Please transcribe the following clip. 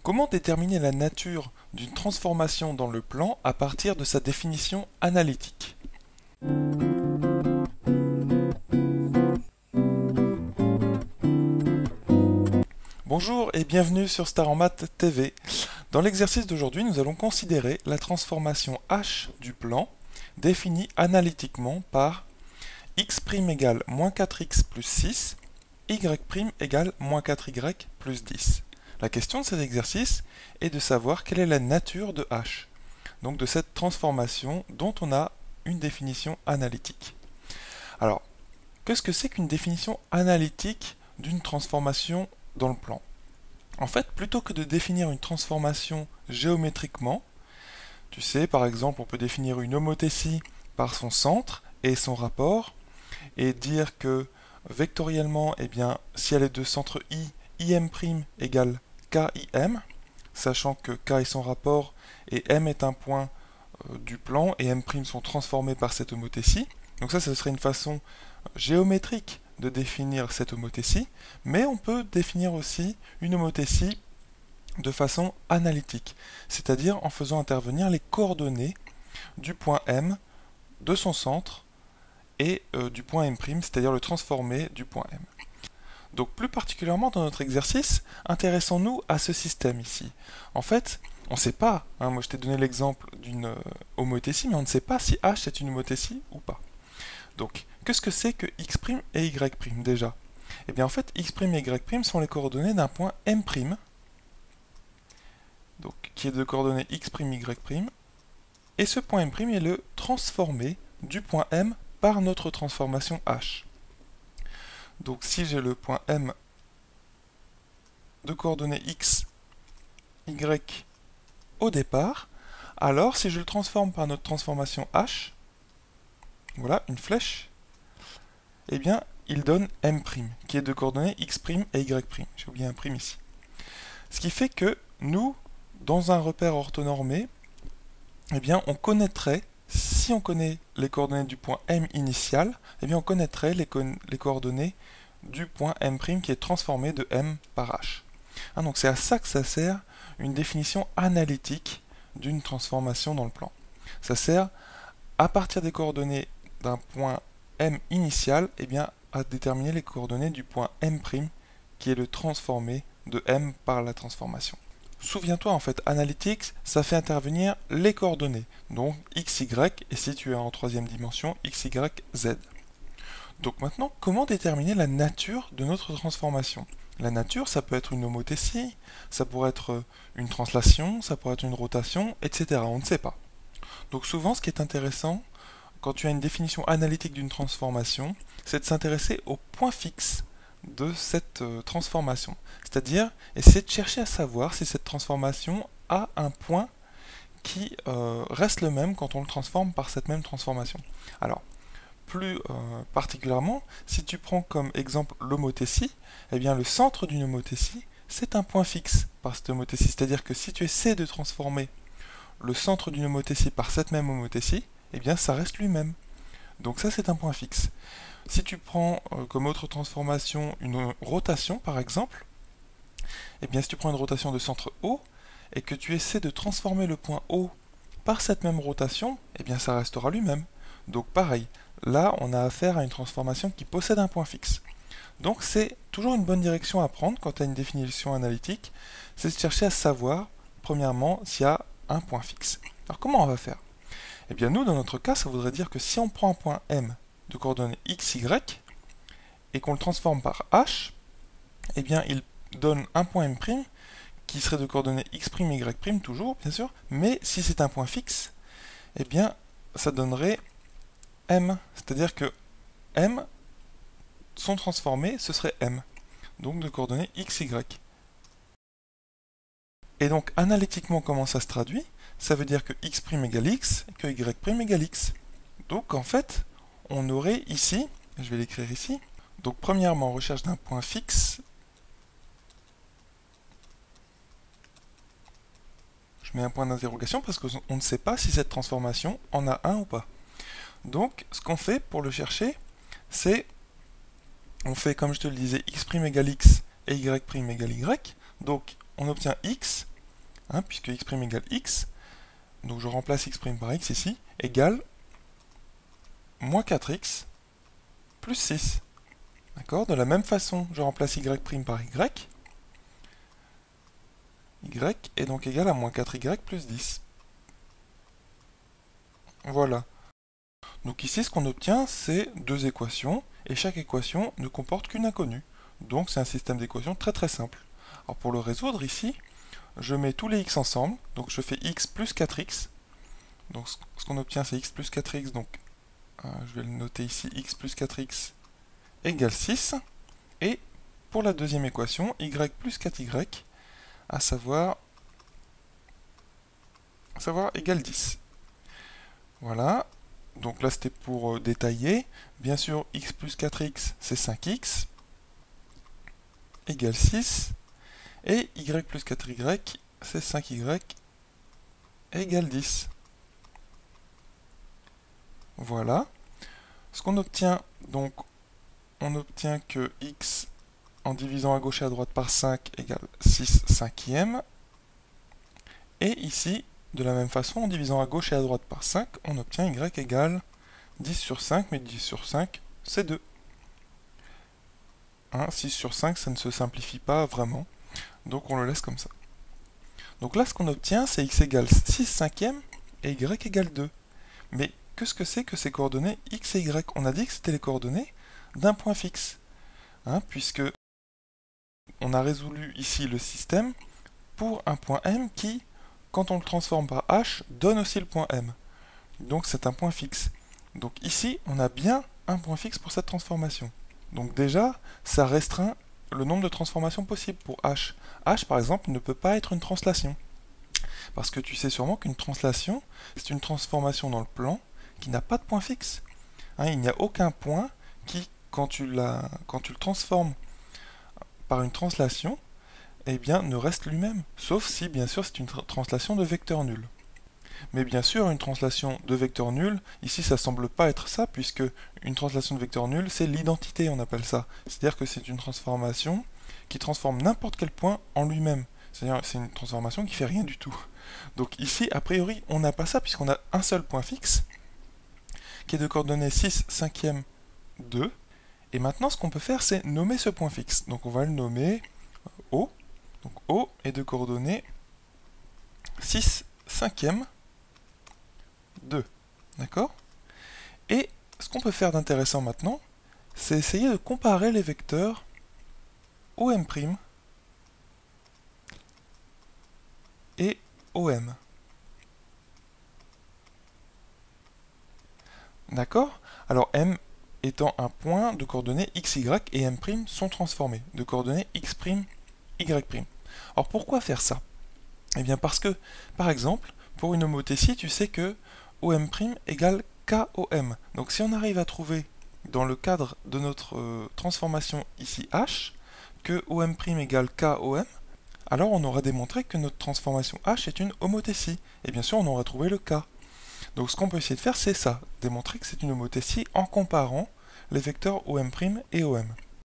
Comment déterminer la nature d'une transformation dans le plan à partir de sa définition analytique? Bonjour et bienvenue sur Star en Maths TV. Dans l'exercice d'aujourd'hui, nous allons considérer la transformation H du plan définie analytiquement par x' égale moins 4x plus 6, y' égale moins 4y plus 10. La question de cet exercice est de savoir quelle est la nature de H, donc de cette transformation dont on a une définition analytique. Alors, qu'est-ce que c'est qu'une définition analytique d'une transformation dans le plan? En fait, plutôt que de définir une transformation géométriquement, tu sais, par exemple, on peut définir une homothétie par son centre et son rapport, et dire que vectoriellement, eh bien, si elle est de centre I, Im' égale KIM, sachant que K est son rapport et M est un point du plan et M' sont transformés par cette homothétie. Donc ça serait une façon géométrique de définir cette homothétie, mais on peut définir aussi une homothétie de façon analytique, c'est-à-dire en faisant intervenir les coordonnées du point M, de son centre, et du point M', c'est-à-dire le transformé du point M. Donc plus particulièrement dans notre exercice, intéressons-nous à ce système ici. En fait, on ne sait pas, moi je t'ai donné l'exemple d'une homothétie, mais on ne sait pas si H est une homothétie ou pas. Donc, qu'est-ce que c'est que x' et y' déjà? Eh bien en fait, x' et y' sont les coordonnées d'un point M', donc, qui est de coordonnées x', y', et ce point M' est le transformé du point M par notre transformation H. Donc si j'ai le point M de coordonnées x, y au départ, alors si je le transforme par notre transformation H, voilà, une flèche, eh bien, il donne M', qui est de coordonnées x' et y'. J'ai oublié un prime ici. Ce qui fait que nous, dans un repère orthonormé, eh bien, on connaîtrait, si on connaît les coordonnées du point M initial, eh bien, on connaîtrait les coordonnées du point M' qui est transformé de M par H. Donc c'est à ça que ça sert une définition analytique d'une transformation dans le plan. Ça sert, à partir des coordonnées d'un point M initial, eh bien, à déterminer les coordonnées du point M' qui est le transformé de M par la transformation. Souviens-toi, en fait, analytics, ça fait intervenir les coordonnées. Donc, x, y, et si tu es en troisième dimension, x, y, z. Donc maintenant, comment déterminer la nature de notre transformation? La nature, ça peut être une homothétie, ça pourrait être une translation, ça pourrait être une rotation, etc. On ne sait pas. Donc souvent, ce qui est intéressant, quand tu as une définition analytique d'une transformation, c'est de s'intéresser au point fixe de cette transformation. C'est-à-dire, essayer de chercher à savoir si cette transformation a un point qui reste le même quand on le transforme par cette même transformation. Alors, plus particulièrement, si tu prends comme exemple l'homothétie, eh bien le centre d'une homothétie, c'est un point fixe par cette homothétie. C'est-à-dire que si tu essaies de transformer le centre d'une homothétie par cette même homothétie, eh bien ça reste lui-même. Donc ça c'est un point fixe. Si tu prends comme autre transformation une rotation par exemple, eh bien si tu prends une rotation de centre O et que tu essaies de transformer le point O par cette même rotation, eh bien ça restera lui-même. Donc pareil, là on a affaire à une transformation qui possède un point fixe. Donc c'est toujours une bonne direction à prendre quand tu as une définition analytique, c'est de chercher à savoir, premièrement, s'il y a un point fixe. Alors comment on va faire? Eh bien nous, dans notre cas, ça voudrait dire que si on prend un point M de coordonnées x, y, et qu'on le transforme par h, eh bien il donne un point M' qui serait de coordonnées x', y' toujours, bien sûr, mais si c'est un point fixe, eh bien ça donnerait M, c'est-à-dire que M, son transformé, ce serait M, donc de coordonnées x, y. Et donc analytiquement, comment ça se traduit? Ça veut dire que x' égale x, que y' égale x. Donc en fait, on aurait ici, je vais l'écrire ici, donc premièrement, on recherche d'un point fixe. Je mets un point d'interrogation parce qu'on ne sait pas si cette transformation en a un ou pas. Donc ce qu'on fait pour le chercher, c'est, on fait comme je te le disais, x' égale x et y' égale y. Donc on obtient x, puisque x' égale x, donc je remplace x' par x ici, égale moins 4x plus 6. D'accord? De la même façon, je remplace y' par y. Y est donc égal à moins 4y plus 10. Voilà. Donc ici, ce qu'on obtient, c'est deux équations, et chaque équation ne comporte qu'une inconnue. Donc c'est un système d'équations très très simple. Alors pour le résoudre ici, je mets tous les x ensemble, donc je fais x plus 4x. Donc ce qu'on obtient, c'est x plus 4x, donc je vais le noter ici, x plus 4x égale 6. Et pour la deuxième équation, y plus 4y, à savoir égale 10. Voilà, donc là c'était pour détailler. Bien sûr, x plus 4x, c'est 5x, égale 6. Et y plus 4y, c'est 5y, égale 10. Voilà. Ce qu'on obtient, donc, on obtient que x, en divisant à gauche et à droite par 5, égale 6 cinquièmes. Et ici, de la même façon, en divisant à gauche et à droite par 5, on obtient y égale 10 sur 5, mais 10 sur 5, c'est 2. 6 sur 5, ça ne se simplifie pas vraiment, donc on le laisse comme ça. Donc là, ce qu'on obtient, c'est x égale 6 cinquièmes et y égale 2. Mais qu'est-ce que c'est que ces coordonnées x et y? On a dit que c'était les coordonnées d'un point fixe, puisque on a résolu ici le système pour un point M qui, quand on le transforme par h, donne aussi le point M. Donc c'est un point fixe. Donc ici, on a bien un point fixe pour cette transformation. Donc déjà, ça restreint le nombre de transformations possibles pour h. h, par exemple, ne peut pas être une translation. Parce que tu sais sûrement qu'une translation, c'est une transformation dans le plan qui n'a pas de point fixe. Il n'y a aucun point qui, quand tu le transformes par une translation, eh bien, ne reste lui-même. Sauf si, bien sûr, c'est une translation de vecteur nul. Mais bien sûr, une translation de vecteur nul, ici ça semble pas être ça, puisque une translation de vecteur nul, c'est l'identité, on appelle ça. C'est-à-dire que c'est une transformation qui transforme n'importe quel point en lui-même. C'est-à-dire c'est une transformation qui fait rien du tout. Donc ici, a priori, on n'a pas ça, puisqu'on a un seul point fixe, qui est de coordonnées 6 cinquièmes 2. Et maintenant, ce qu'on peut faire, c'est nommer ce point fixe. Donc on va le nommer O. Donc O est de coordonnées 6 cinquièmes 2. D'accord? Et ce qu'on peut faire d'intéressant maintenant, c'est essayer de comparer les vecteurs OM' et OM. D'accord? Alors M étant un point de coordonnées x, y et M' sont transformés de coordonnées x', y'. Alors pourquoi faire ça? Eh bien parce que, par exemple, pour une homothétie, tu sais que OM' égale KOM. Donc si on arrive à trouver, dans le cadre de notre transformation ici H, que OM' égale KOM, alors on aura démontré que notre transformation H est une homothétie. Et bien sûr, on aura trouvé le K. Donc ce qu'on peut essayer de faire, c'est ça, démontrer que c'est une homothétie en comparant les vecteurs OM' et OM.